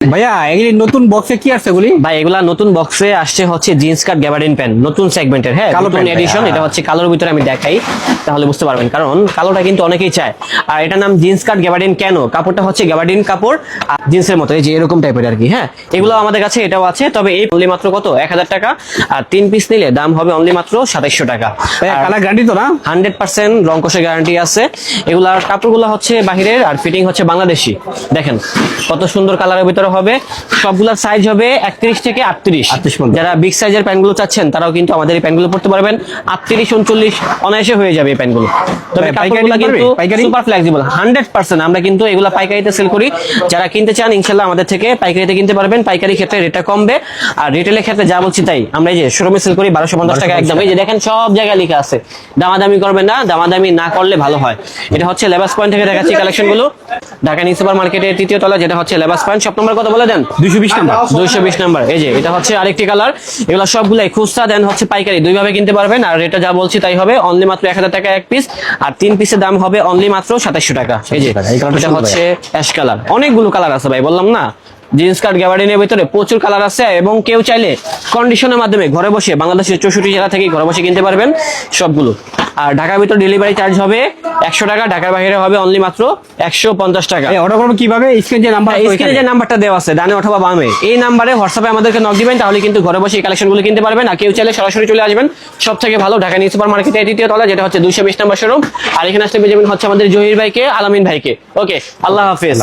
ভাইয়া এগুলি নতুন বক্সে কি আছে গুলি? ভাই এগুলা নতুন বক্সে আসছে হচ্ছে জিন্স কাট গ্যাবার্ডিন প্যান্ট, নতুন সেগমেন্টের। হ্যাঁ, কালো নতুন প্যান্ট, এডিশন। হ্যাঁ। এটা হচ্ছে কালোর ভিতরে আমি দেখাই, তাহলে বুঝতে পারবেন, কারণ কালোটা কিন্তু অনেকেই চায়। আর এটার নাম জিন্স কাট গ্যাবার্ডিন কেন? কাপড়টা হচ্ছে গ্যাবার্ডিন কাপড়, আর জিন্সের মতো এই যে এরকম টাইপের আর কি। হ্যাঁ, এগুলো আমাদের কাছে এটাও আছে, তবে এই অনলি মাত্র কত 1000 টাকা, আর 3 পিস নিলে দাম হবে অনলি মাত্র 2700 টাকা। কালার গ্যারান্টি তো না? 100% রং কষের গ্যারান্টি আছে। এগুলার কাপড়গুলো হচ্ছে বাহিরের আর ফিটিং হচ্ছে বাংলাদেশি। দেখেন কত সুন্দর কালারের ভিতরে হবে। সবগুলোর সাইজ হবে 31 থেকে 38। যারা বিগ সাইজের প্যান্টগুলো চাচ্ছেন তারাও কিন্তু আমাদের এই প্যান্টগুলো পড়তে পারবেন। 38 39 অনায়াসে হয়ে যাবে এই প্যান্টগুলো। তবে কাপড়গুলো কিন্তু সুপার ফ্লেক্সিবল 100%। আমরা কিন্তু এগুলো পাইকারিতে সেল করি। যারা কিনতে চান ইনশাআল্লাহ আমাদের থেকে পাইকারিতে কিনতে পারবেন। পাইকারি ক্ষেত্রে রেটটা কমবে, আর রিটেলের ক্ষেত্রে যা বলছি তাই। আমরা এই যে শোরুমে সেল করি 1250 টাকা একদম। এই যে দেখেন সব জায়গায় লেখা আছে, দামাদামি করবেন না, দামাদামি না করলে ভালো হয়। এটা হচ্ছে লেবাস পয়েন্ট থেকে দেখাচ্ছি কালেকশনগুলো। ঢাকা নিউ সুপার মার্কেটের 3য় তলা, যেটা হচ্ছে লেবাস পয়েন্ট। শপ নম্বর কত বলে দেন? 220 নাম্বার। 220 নাম্বার। এই যে এটা হচ্ছে আরেকটি কালার। এগুলো সবগুলাই খুচরা দেন হচ্ছে পাইকারি, দুই ভাবে কিনতে পারবেন। আর রেটটা যা বলছি তাই হবে, অনলি মাত্র 1000 টাকা এক পিস, আর 3 পিসের দাম হবে অনলি মাত্র 2700 টাকা। এই যে এটা হচ্ছে অ্যাশ কালার। অনেকগুলো কালার আছে ভাই, বললাম না জিন্স কাট গ্যাবার্ডিনের ভিতরে প্রচুর কালার আছে, এবং কেউ চাইলে কন্ডিশনের মাধ্যমে ঘরে বসে বাংলাদেশের 64 জেলা থেকে ঘরে বসে কিনতে পারবেন সবগুলো। আর ঢাকার ভিতর ডেলিভারি চার্জ হবে 100 টাকা, ঢাকার বাইরে হবে অনলি মাত্র 150 টাকা। অর্ডার করবো কিভাবে? স্ক্রিনে যে নাম্বারটা দেওয়া আছে ডানে অথবা বামে, এই নাম্বারে হোয়াটসঅ্যাপে আমাদেরকে নক দিবেন, তাহলে কিন্তু ঘরে বসে এই কালেকশনগুলো কিনতে পারবেন। আর কেউ চাইলে সরাসরি চলে আসবেন। সব থেকে ভালো ঢাকা নিউ সুপার মার্কেটের 3য় তলা, যেটা হচ্ছে 220 নাম্বার শোরুম। আর এখানে আসলে পেয়ে যাবেন হচ্ছে আমাদের জহির ভাইকে, আলামিন ভাইকে। ওকে, আল্লাহ হাফেজ।